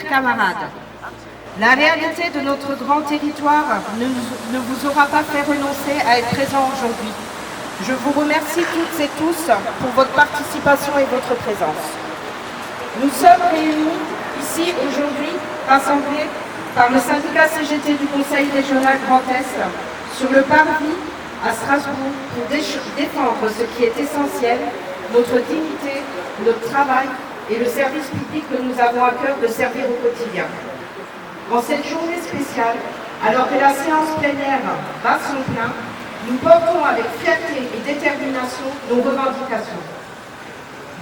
camarades, la réalité de notre grand territoire ne vous aura pas fait renoncer à être présent aujourd'hui. Je vous remercie toutes et tous pour votre participation et votre présence. Nous sommes réunis ici aujourd'hui, rassemblés par le syndicat CGT du Conseil régional Grand Est sur le parvis à Strasbourg pour défendre ce qui est essentiel, notre dignité, notre travail et le service public que nous avons à cœur de servir au quotidien. En cette journée spéciale, alors que la séance plénière bat son plein, nous portons avec fierté et détermination nos revendications.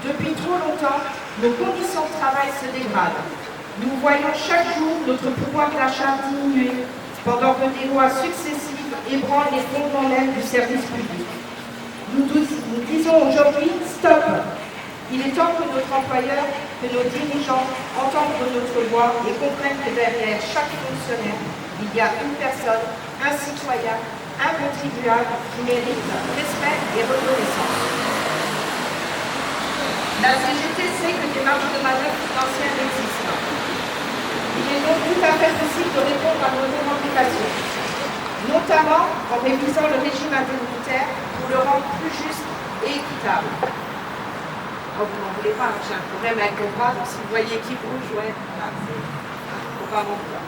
Depuis trop longtemps, nos conditions de travail se dégradent. Nous voyons chaque jour notre pouvoir d'achat diminuer pendant que des lois successives ébranlent les fondements même du service public. Nous disons aujourd'hui stop. Il est temps que notre employeur, que nos dirigeants entendent notre voix et comprennent que derrière chaque fonctionnaire, il y a une personne, un citoyen, un contribuable qui mérite respect et reconnaissance. La CGT sait que des marges de manœuvre financières existent. Il est donc tout à fait possible de répondre à nos revendications, notamment en révisant le régime indemnitaire pour le rendre plus juste et équitable. Oh, vous n'en voulez pas, j'ai un problème avec le bras, donc si vous voyez qui bouge, ouais, faut pas m'en vouloir.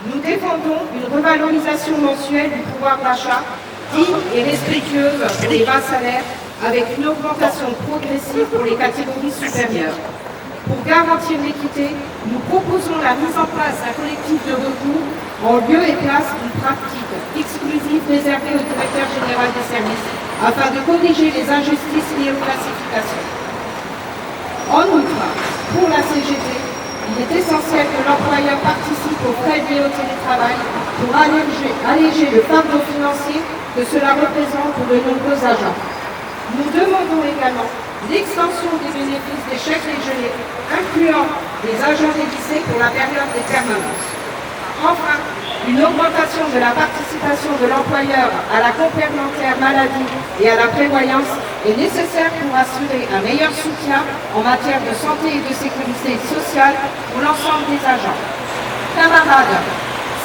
Nous défendons une revalorisation mensuelle du pouvoir d'achat digne et respectueuse pour les bas salaires, avec une augmentation progressive pour les catégories supérieures. Pour garantir l'équité, nous proposons la mise en place d'un collectif de recours en lieu et place d'une pratique exclusive réservée au directeur général des services, afin de corriger les injustices liées aux classifications. En outre, pour la CGT, il est essentiel que l'employeur participe aux frais liés au télétravail pour alléger le fardeau financier que cela représente pour de nombreux agents. Nous demandons également l'extension des bénéfices des chèques déjeuners, incluant les agents des lycées pour la période des permanences. Enfin, une augmentation de la participation de l'employeur à la complémentaire maladie et à la prévoyance est nécessaire pour assurer un meilleur soutien en matière de santé et de sécurité sociale pour l'ensemble des agents. Camarades,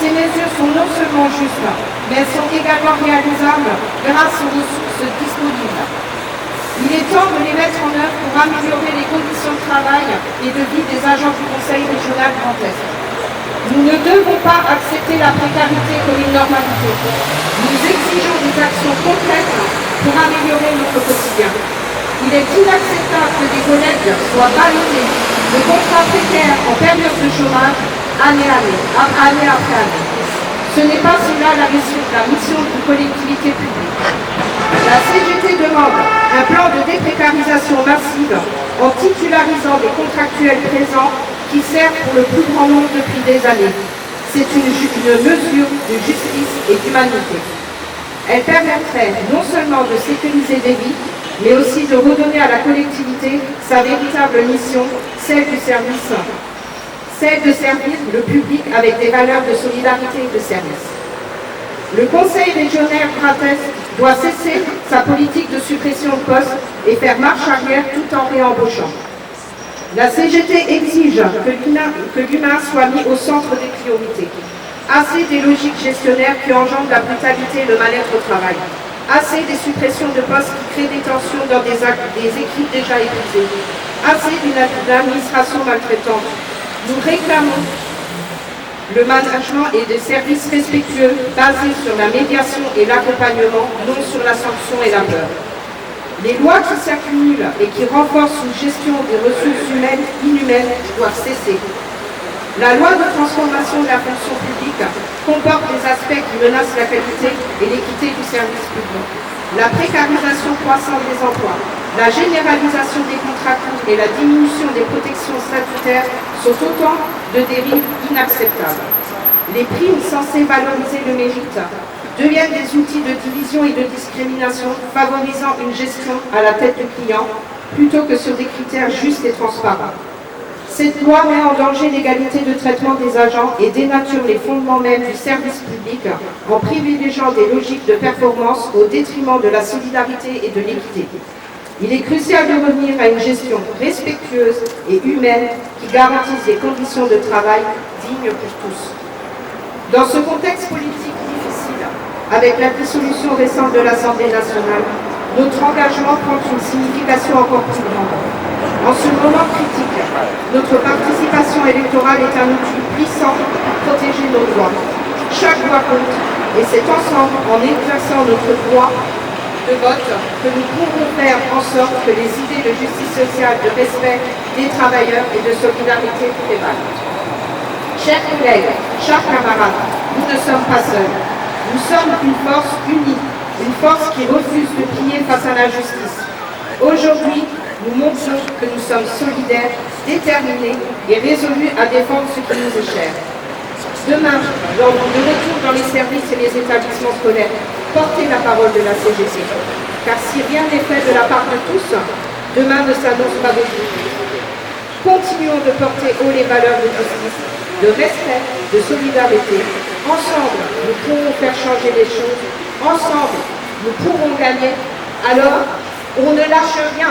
ces mesures sont non seulement justes, mais elles sont également réalisables grâce aux ressources disponibles. Il est temps de les mettre en œuvre pour améliorer les conditions de travail et de vie des agents du Conseil régional Grand Est. Nous ne devons pas accepter la précarité comme une normalité. Nous exigeons des actions concrètes pour améliorer notre quotidien. Il est inacceptable que des collègues soient ballottés de contrats précaires en période de chômage, année après année. Ce n'est pas cela la mission d'une collectivité publique. La CGT demande un plan de déprécarisation massive en titularisant des contractuels présents qui servent pour le plus grand nombre depuis des années. C'est une mesure de justice et d'humanité. Elle permettrait non seulement de sécuriser des vies, mais aussi de redonner à la collectivité sa véritable mission, celle du service, celle de servir le public avec des valeurs de solidarité et de service. Le Conseil régional Grand Est doit cesser sa politique de suppression de postes et faire marche arrière tout en réembauchant. La CGT exige que l'humain soit mis au centre des priorités. Assez des logiques gestionnaires qui engendrent la brutalité et le mal-être au travail. Assez des suppressions de postes qui créent des tensions dans des équipes déjà épuisées. Assez d'une administration maltraitante. Nous réclamons le management et des services respectueux basés sur la médiation et l'accompagnement, non sur la sanction et la peur. Les lois qui s'accumulent et qui renforcent une gestion des ressources humaines inhumaines doivent cesser. La loi de transformation de la fonction publique comporte des aspects qui menacent la qualité et l'équité du service public. La précarisation croissante des emplois, la généralisation des contrats courts et la diminution des protections statutaires sont autant de dérives inacceptables. Les primes censées valoriser le mérite deviennent des outils de division et de discrimination, favorisant une gestion à la tête du client plutôt que sur des critères justes et transparents. Cette loi met en danger l'égalité de traitement des agents et dénature les fondements même du service public en privilégiant des logiques de performance au détriment de la solidarité et de l'équité. Il est crucial de revenir à une gestion respectueuse et humaine qui garantissent des conditions de travail dignes pour tous. Dans ce contexte politique difficile, avec la dissolution récente de l'Assemblée nationale, notre engagement prend une signification encore plus grande. En ce moment critique, notre participation électorale est un outil puissant pour protéger nos droits. Chaque voix compte, et c'est ensemble, en exerçant notre droit de vote, que nous pourrons faire en sorte que les idées de justice sociale, de respect des travailleurs et de solidarité prévalent. Chers collègues, chers camarades, nous ne sommes pas seuls. Nous sommes une force unie, une force qui refuse de plier face à l'injustice. Aujourd'hui, nous montrons que nous sommes solidaires, déterminés et résolus à défendre ce qui nous est cher. Demain, lors de retour dans les services et les établissements scolaires, portez la parole de la CGT. Car si rien n'est fait de la part de tous, demain ne s'annonce pas beaucoup. Continuons de porter haut les valeurs de justice, de respect, de solidarité. Ensemble, nous pourrons faire changer les choses. Ensemble, nous pourrons gagner. Alors, on ne lâche rien.